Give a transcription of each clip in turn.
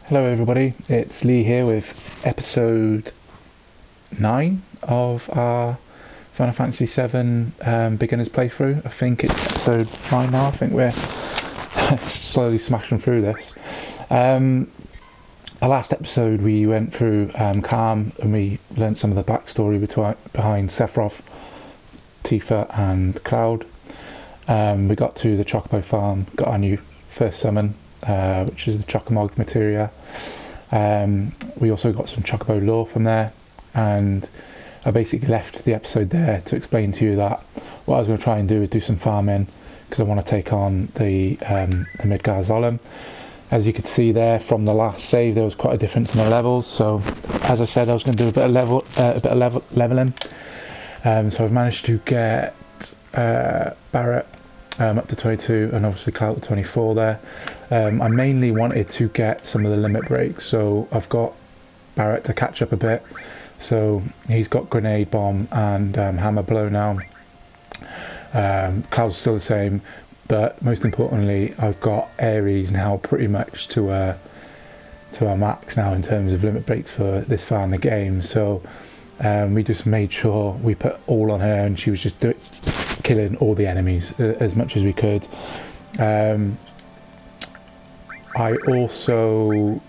Hello everybody, it's Lee here with episode 9 of our Final Fantasy VII beginner's playthrough. I think it's episode 9 now. I think we're slowly smashing through this. Our last episode we went through Calm and we learnt some of the backstory behind Sephiroth, Tifa and Cloud. We got to the Chocobo farm, got our new first summon, which is the Chocobo materia. We also got some Chocobo lore from there, and I basically left the episode there to explain to you that what I was going to try and do is do some farming because I want to take on the Midgar Zolom. As you could see there from the last save, there was quite a difference in the levels. So, as I said, I was going to do a bit of leveling. So I've managed to get Barret up to 22 and obviously Cloud to 24 there. I mainly wanted to get some of the limit breaks, so I've got Barret to catch up a bit. So he's got Grenade Bomb and Hammer Blow now. Cloud's still the same, but most importantly I've got Ares now pretty much to our max now in terms of limit breaks for this far in the game. So we just made sure we put all on her and she was just killing all the enemies as much as we could. I also,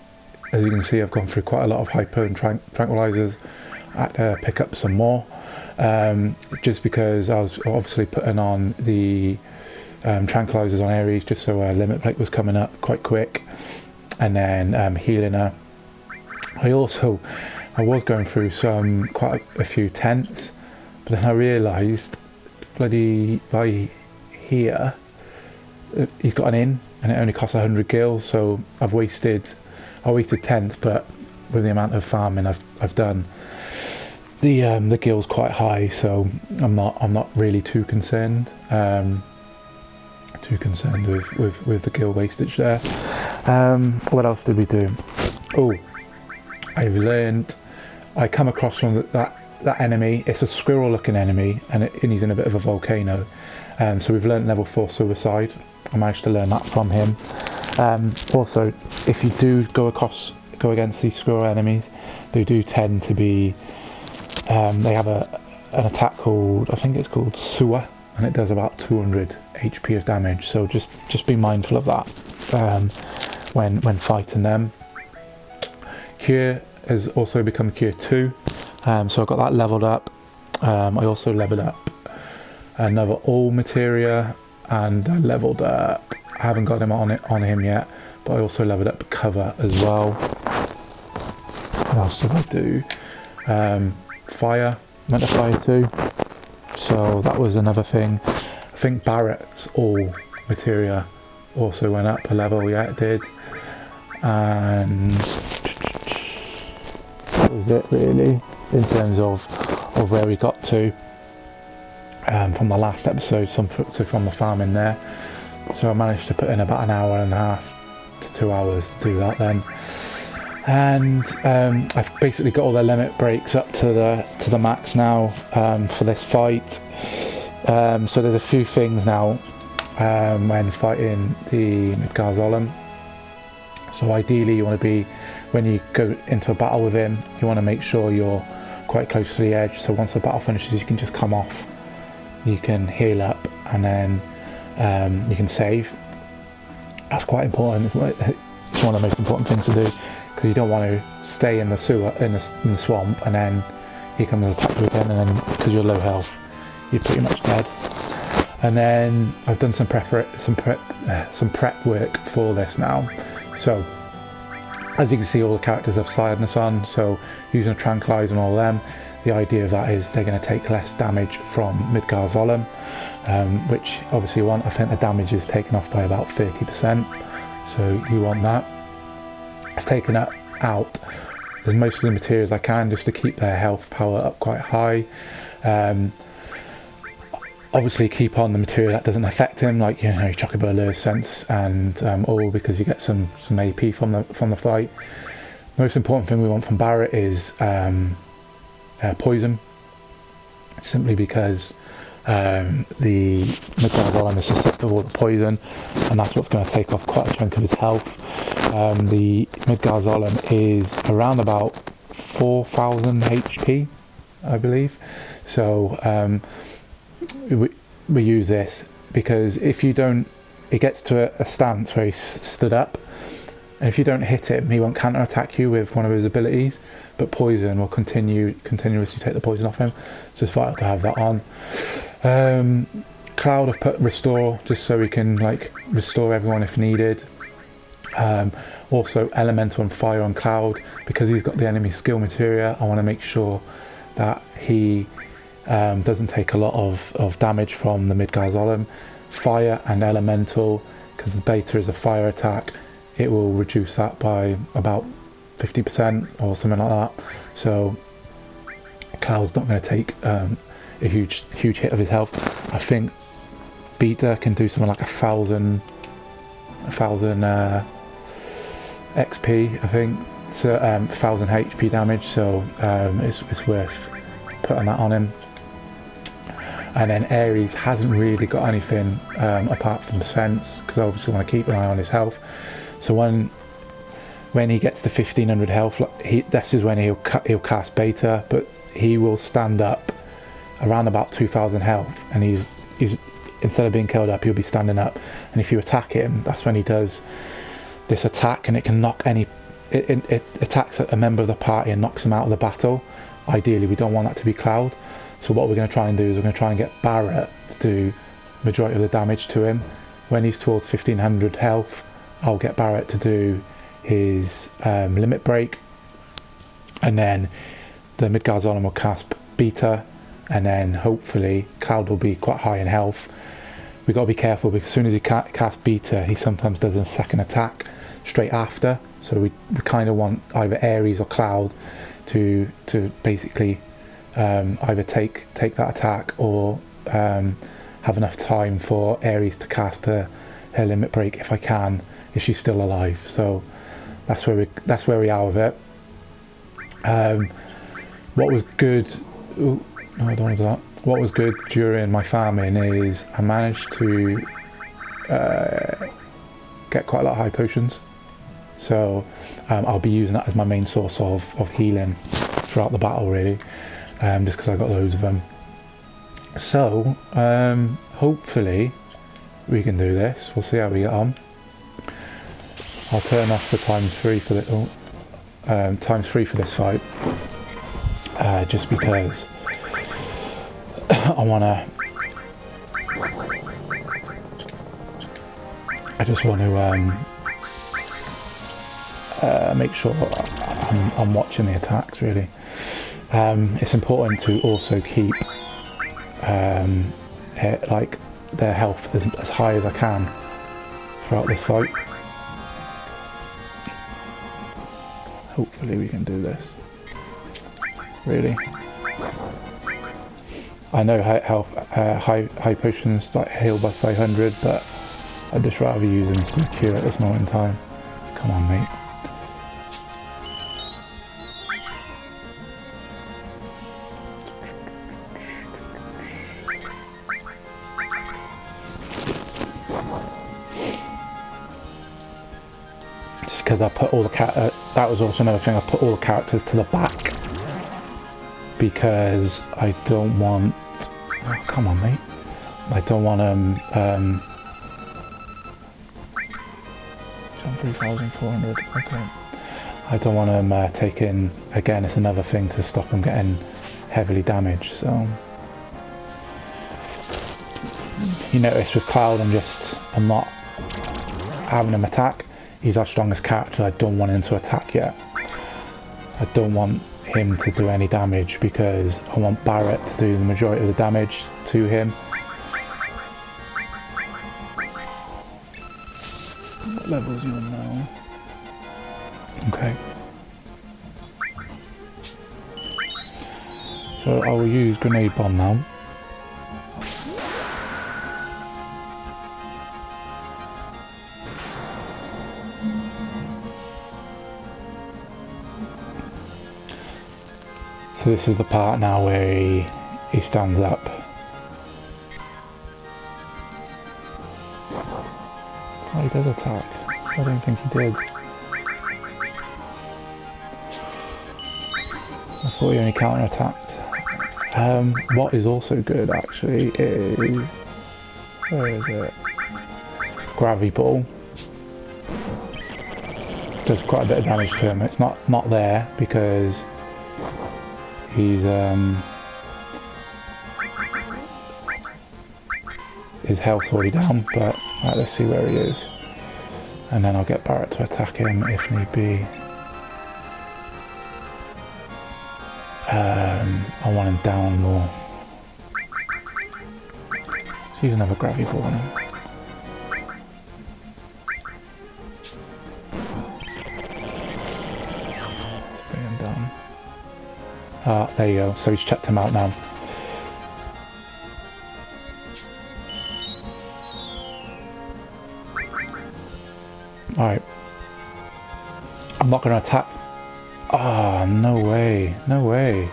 as you can see, I've gone through quite a lot of hypo and tranquilizers. I had to pick up some more just because I was obviously putting on the tranquilizers on Ares just so her limit break was coming up quite quick, and then healing her. I was going through quite a few tents, but then I realised bloody by here he's got an inn and it only costs 100 gil, so I wasted tents, but with the amount of farming I've done, the gil's quite high, so I'm not really too concerned with the gil wastage there. What else did we do? I come across from that enemy. It's a squirrel looking enemy and he's in a bit of a volcano, so we've learned level 4 suicide. I managed to learn that from him. Also, if you do go against these squirrel enemies, they do tend to be they have an attack called, I think it's called Sewer, and it does about 200 HP of damage, so just be mindful of that when fighting them. Cure has also become Cure 2, so I got that leveled up. I also leveled up another all materia, and I leveled up, I haven't got him on him yet, but I also leveled up cover as well. What else did I do? Fire, went to fire too, so that was another thing. I think Barret's all materia also went up a level, yeah it did, and that was it really in terms of where we got to from the last episode, so from the farming there. So I managed to put in about an hour and a half to 2 hours to do that then, and I've basically got all the limit breaks up to the max now for this fight. So there's a few things now when fighting the Midgar Zolom. So ideally you want to be, when you go into a battle with him, you want to make sure you're quite close to the edge, so once the battle finishes you can just come off, you can heal up, and then you can save. That's quite important. It's one of the most important things to do, because you don't want to stay in the sewer, in the swamp, and then he comes and attacks you again, and then because you're low health you're pretty much dead. And then I've done some prep work for this now. So as you can see, all the characters have sliderness on, so using a tranquilizer and all them, the idea of that is they're going to take less damage from Midgar Zolom, which obviously you want. I think the damage is taken off by about 30%, so you want that. I've taken it out as most of the material as I can just to keep their health power up quite high. Obviously keep on the material that doesn't affect him, like Chocobo Lure Sense and all, because you get some AP from the fight. Most important thing we want from Barret is poison, simply because the Midgar Zolom is susceptible to poison, and that's what's going to take off quite a chunk of his health. The Midgar Zolom is around about 4,000 HP, I believe. So we use this because if you don't, it gets to a stance where he's stood up, and if you don't hit him, he won't counter attack you with one of his abilities, but poison will continuously take the poison off him. So it's vital to have that on. Cloud, I've put restore just so we can like restore everyone if needed. Also elemental and fire on Cloud, because he's got the enemy skill materia. I want to make sure that he doesn't take a lot of damage from the Midgar Zolom. Fire and elemental, because the beta is a fire attack, it will reduce that by about 50% or something like that. So Cloud's not going to take a huge hit of his health. I think beta can do something like 1,000 XP, I think, so 1,000 HP damage. So it's worth putting that on him. And then Ares hasn't really got anything apart from sense, because I obviously want to keep an eye on his health. So when he gets to 1,500 health, this is when he'll cast beta, but he will stand up around about 2,000 health, and he's instead of being killed up, he'll be standing up. And if you attack him, that's when he does this attack, and it can knock it attacks a member of the party and knocks him out of the battle. Ideally, we don't want that to be Cloud. So what we're going to try and do is we're going to try and get Barret to do majority of the damage to him. When he's towards 1,500 health, I'll get Barret to do his limit break, and then the Midgar Zolom will cast beta, and then hopefully Cloud will be quite high in health. We've got to be careful, because as soon as he casts beta, he sometimes does a second attack straight after. So we kind of want either Ares or Cloud to basically either take that attack, or have enough time for Ares to cast her limit break if I can, if she's still alive. So that's where we are with it. What was good? Ooh, no, I don't want to do that. What was good during my farming is I managed to get quite a lot of high potions. So I'll be using that as my main source of healing throughout the battle, really, just because I got loads of them. So hopefully we can do this. We'll see how we get on. I'll turn off the ×3 for the ×3 for this fight, just because I just want to make sure I'm watching the attacks, really. It's important to also keep like their health as high as I can throughout this fight. Hopefully we can do this. Really, I know high potions like heal by 500, but I'd just rather use them to cure at this moment in time. Come on, mate. Because I put all the that was also another thing, I put all the characters to the back, because I don't want, oh, come on mate, I don't want 3,400, okay. I don't want them taking, again, it's another thing to stop them getting heavily damaged. So you notice with Cloud, I'm not having him attack. He's our strongest character. I don't want him to attack yet. I don't want him to do any damage, because I want Barret to do the majority of the damage to him. What level is he on now? Okay. So I will use Grenade Bomb now. So this is the part now where he stands up. he does attack. I don't think he did. I thought he only counter-attacked. What is also good actually is... where is it? Gravity Ball. Does quite a bit of damage to him. It's not there because he's his health's already down, but right, let's see where he is. And then I'll get Barrett to attack him if need be. I want him down more. Let's use another Gravity Ball on him. Bring him down. Ah, there you go. So he's checked him out now. Alright. I'm not going to attack. Ah, oh, no way. No way.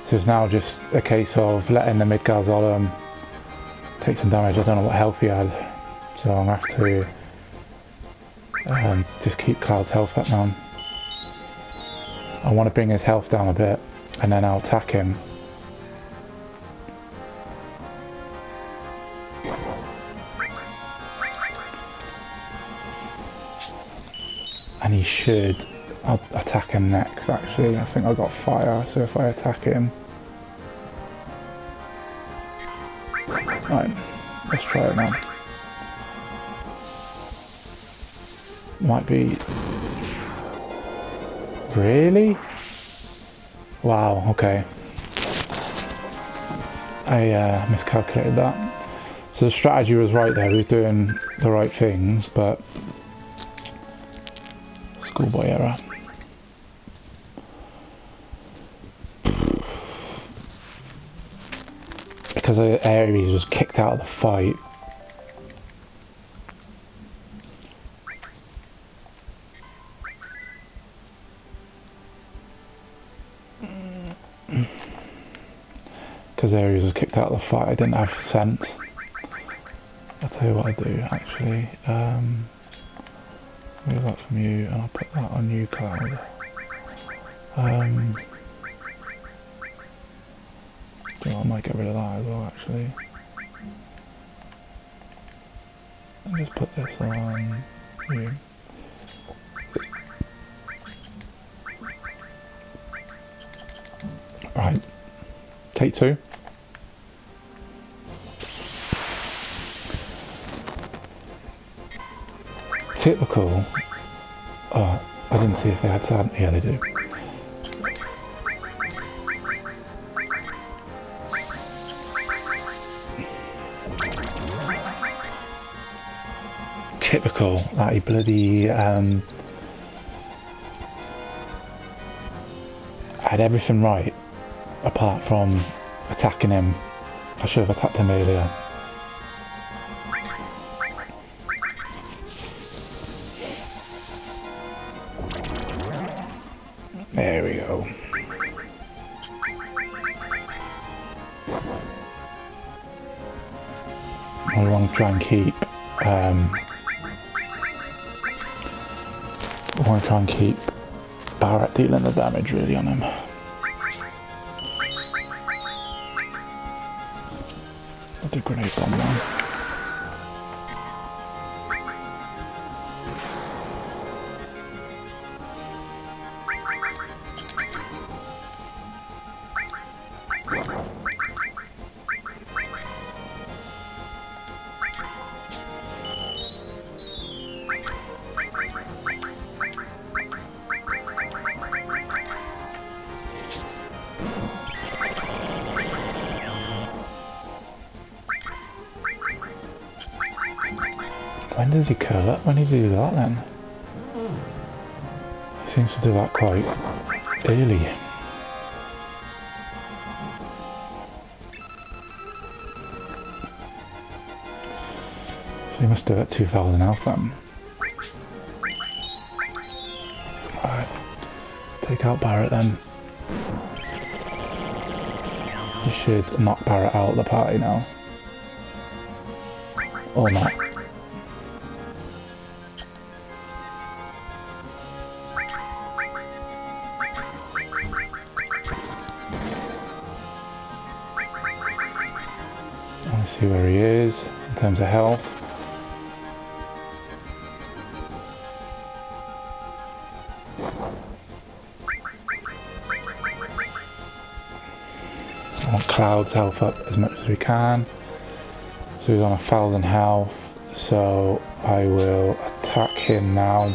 So it's now just a case of letting the Midgar Zolom take some damage. I don't know what health he had. So I'm going to have to just keep Cloud's health up now. I want to bring his health down a bit and then I'll attack him. And he should. I'll attack him next actually. I think I got fire, so if I attack him. Right, let's try it now. Might be... Really? Wow, okay. I miscalculated that. So the strategy was right there, he was doing the right things, but... Schoolboy error. Because Ares was kicked out of the fight. Because Ares was kicked out of the fight, I didn't have sense. I'll tell you what I do actually. Move that from you, and I'll put that on you, Cloud. I might get rid of that as well, actually. And just put this on you. Right. Take two. Typical. Oh, I didn't see if they had sand. Yeah, they do. Typical. Like he bloody had everything right apart from attacking him. I should have attacked him earlier. There we go. I want to try and keep Barrett dealing the damage really on him. I'll do grenade bomb now. When does he curl up? When does he do that then? He seems to do that quite early. So he must do it at 2000 health then. Alright. Take out Barrett then. You should knock Barrett out of the party now. Or not. Let's see where he is in terms of health. I want Cloud's health up as much as we can. So he's on 1,000 health, so I will attack him now.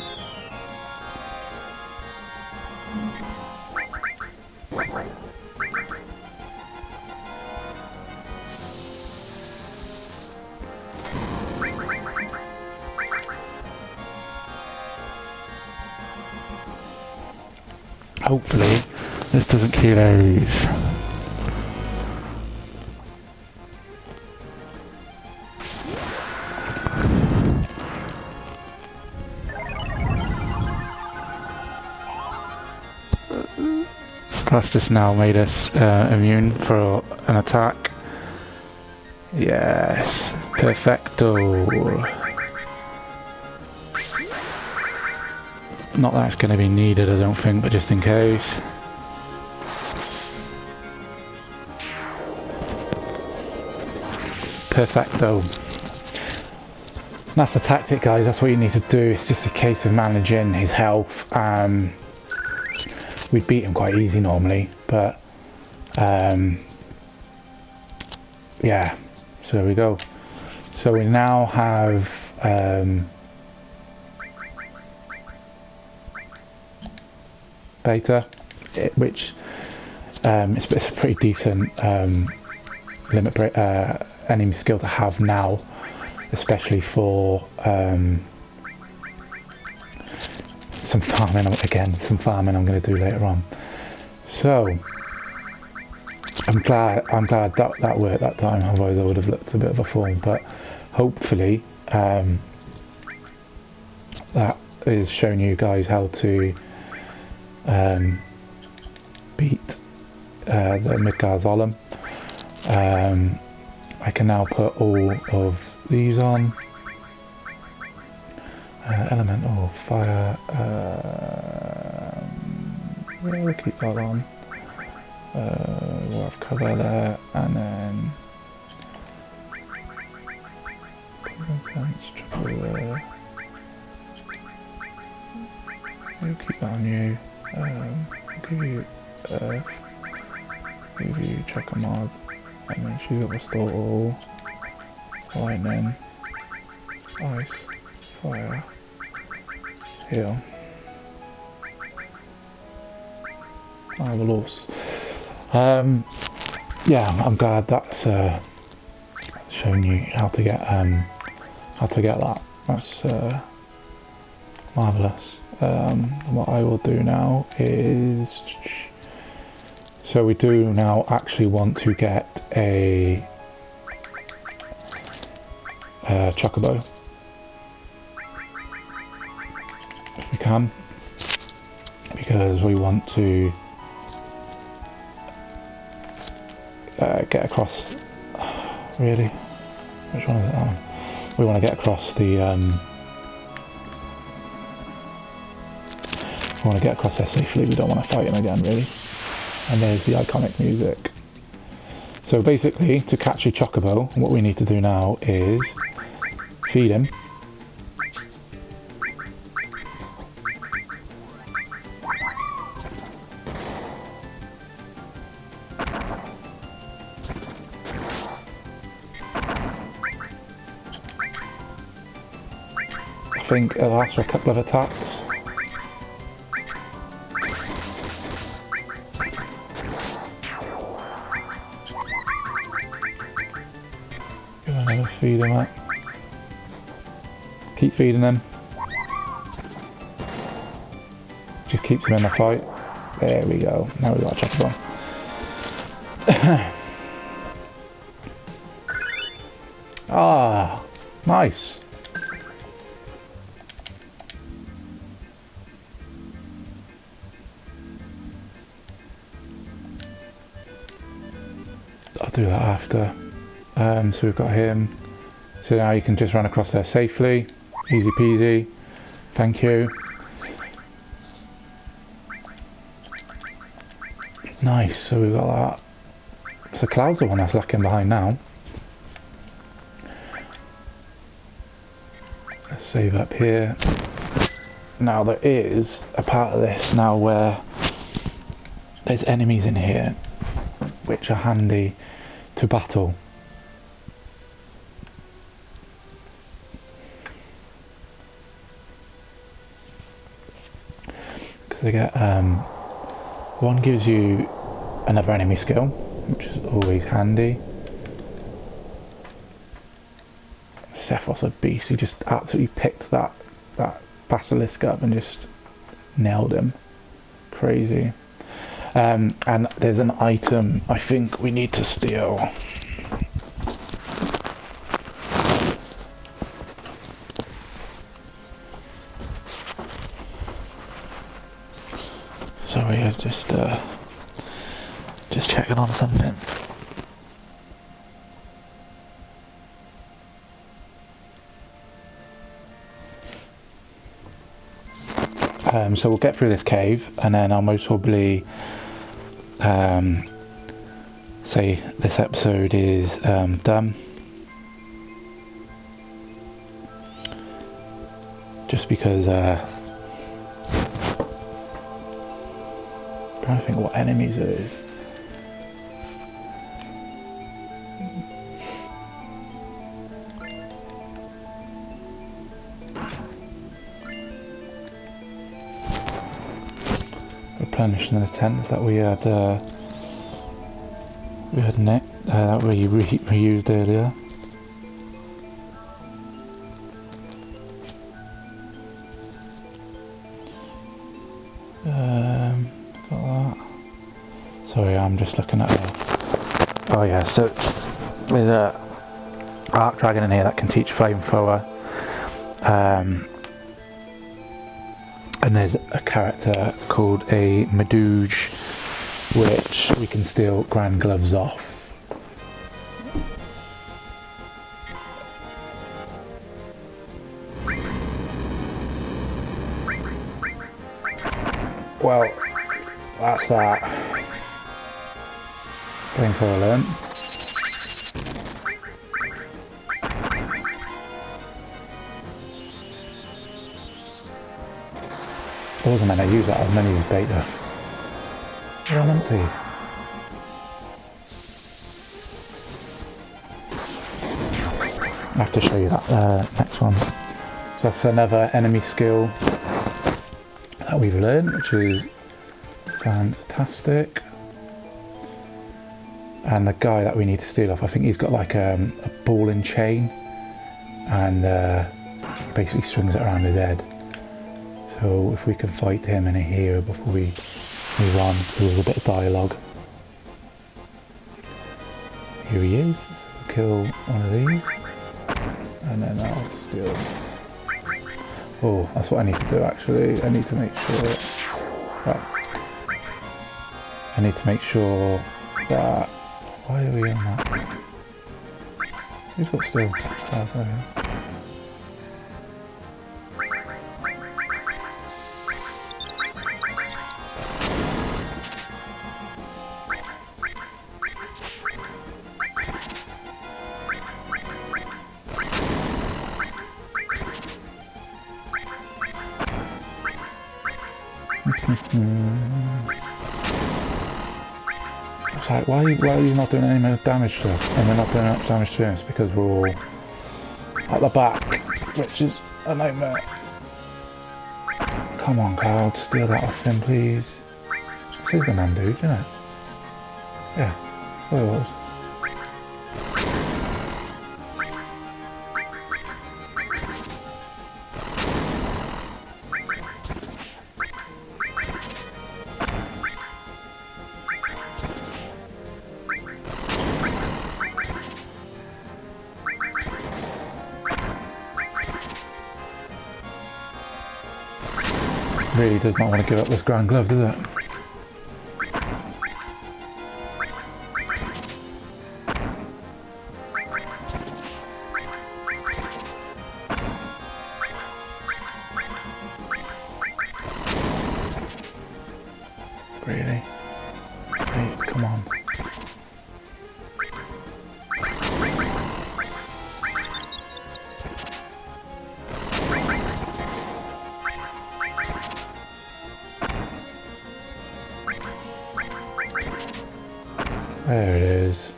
Hopefully this doesn't kill these. That's just now made us immune for an attack. Yes, perfecto. Not that it's going to be needed, I don't think, but just in case. Perfecto. That's the tactic, guys. That's what you need to do. It's just a case of managing his health. We'd beat him quite easy normally, but yeah, so there we go. So we now have beta, which it's a pretty decent limit enemy skill to have now, especially for some farming I'm going to do later on. So I'm glad that worked that time, otherwise I would have looked a bit of a fool, but hopefully that is showing you guys how to beat the Midgar Zolom. I can now put all of these on. Elemental, fire, we'll keep that on. We'll have cover there, and then triple, we'll keep that on you. Give you earth, give you Chocobo, and then she's got restore all, lightning, ice, fire, heal. Marvelous. Yeah, I'm glad that's showing you how to get that. That's marvelous. What I will do now is, so we do now actually want to get a Chocobo if we can, because we want to get across. Really, which one is it? That one. We want to get across the. We want to get across there safely. We don't want to fight him again, really. And there's the iconic music. So basically, to catch a Chocobo, what we need to do now is feed him. I think it lasts for a couple of attacks. Give another feed him up. Keep feeding him. Just keeps him in the fight. There we go. Now we've got a Chocobo. Ah, nice. I'll do that after. So we've got him. So now you can just run across there safely. Easy peasy. Thank you. Nice, so we've got that. So Cloud's the one that's lacking behind now. Let's save up here. Now there is a part of this now where there's enemies in here which are handy to battle. Because they get one gives you another enemy skill, which is always handy. Sephos a beast. He just absolutely picked that basilisk up and just nailed him. Crazy. And there's an item I think we need to steal. Sorry, I was just checking on something. So we'll get through this cave, and then I'll most probably say this episode is done. Just because I'm trying to think what enemies it is. Replenishing the tents that we had nicked, that we reused earlier. Got that. Sorry, I'm just looking at oh yeah, so with a Arc Dragon in here that can teach Flamethrower. And there's a character called a Medooge, which we can steal Grand Gloves off. Well, that's that. Going for a learn. I wasn't meant to use that, I was meant to use beta. What am I meant to? I have to show you that next one. So that's another enemy skill that we've learned, which is fantastic. And the guy that we need to steal off, I think he's got like a ball and chain, and basically swings it around his head. So if we can fight him in a hero before we move on, there's a bit of dialogue. Here he is. So we'll kill one of these, and then I'll steal. Oh, that's what I need to do actually. I need to make sure. Right. I need to make sure that. Why are we on that? Who's got steel? It's like, why are you not doing any more damage to us? And we're not doing much damage to us because we're all at the back, which is a nightmare. Come on, Cloud, steal that off him, please. This is the man dude, isn't it? Yeah, well it was. Really does not want to give up this Grand Glove, does it? really. Hey, come on. There it is.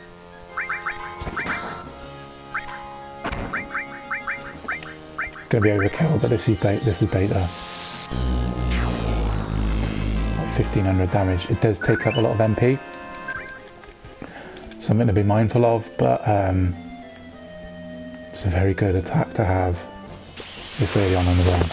It's going to be overkill, but this is beta. Like 1500 damage. It does take up a lot of MP. Something to be mindful of, but it's a very good attack to have this early on in the game.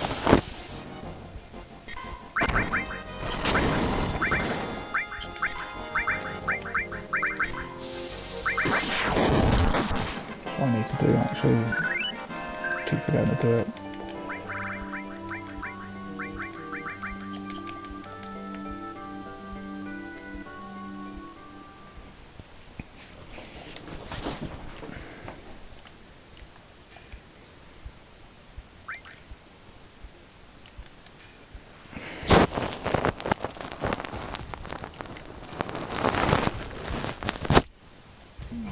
What I need to do actually, keep forgetting to do it.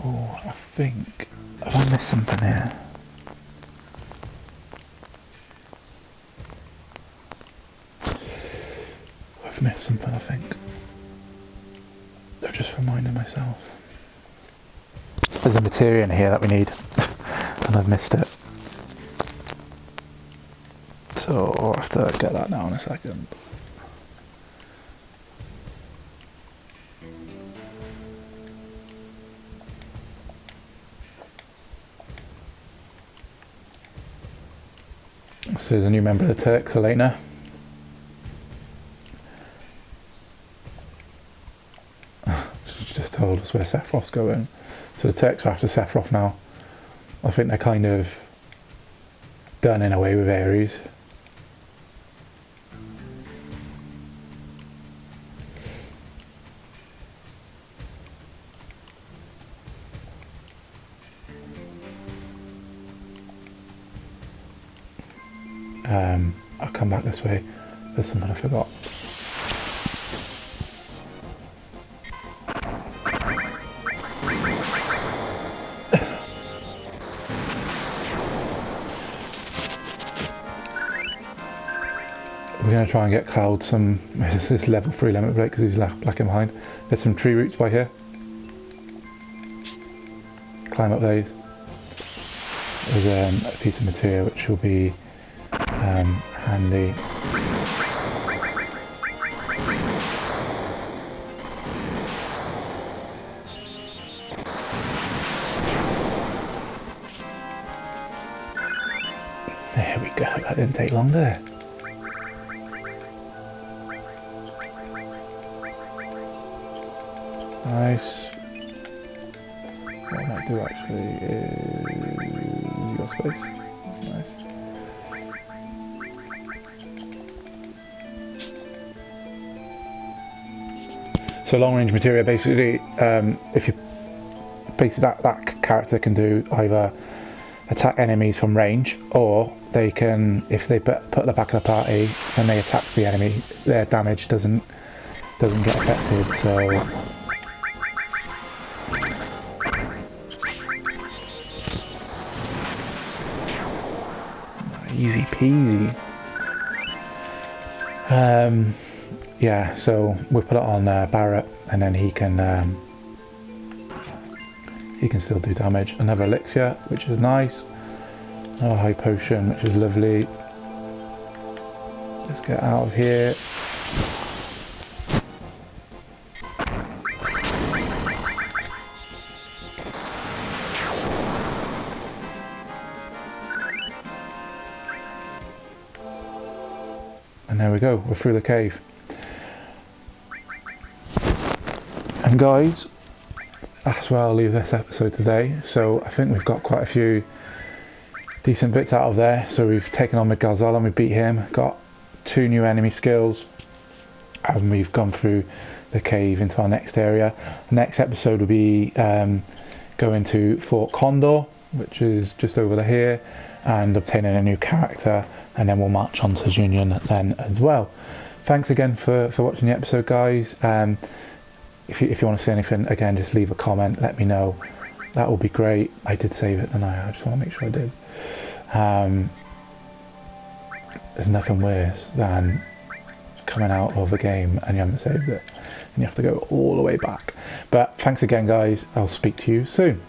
Oh, I think, have I missed something here? I've missed something, I think. I've just reminded myself. There's a materia in here that we need, and I've missed it. So I'll have to get that now in a second. So there's a new member of the Turks, Elena. She's just told us where Sephiroth's going. So the Turks are after Sephiroth now. I think they're kind of done in a way with Ares. I'll come back this way. There's something I forgot. We're going to try and get Cloud some this level 3 limit break because he's lacking behind. There's some tree roots by here. Climb up those. There's a piece of materia which will be handy. There we go, that didn't take long there. Nice. What I might do actually is you got space. Nice. So long range materia basically, if you basically that character can do either attack enemies from range, or they can, if they put the back of the party and they attack the enemy, their damage doesn't get affected. So easy peasy. Yeah, so we'll put it on Barrett, and then he can still do damage. Another elixir, which is nice. Another high potion, which is lovely. Let's get out of here. And there we go, we're through the cave. And guys, that's where I'll leave this episode today. So I think we've got quite a few decent bits out of there. So we've taken on Midgar Zolom, we beat him, got 2 new enemy skills, and we've gone through the cave into our next area. The next episode will be going to Fort Condor, which is just over here, and obtaining a new character, and then we'll march on to Union then as well. thanks again for watching the episode, guys. If you want to say anything, again, just leave a comment, let me know. That would be great. I did save it, and I just want to make sure I did. There's nothing worse than coming out of a game and you haven't saved it, and you have to go all the way back. But thanks again, guys. I'll speak to you soon.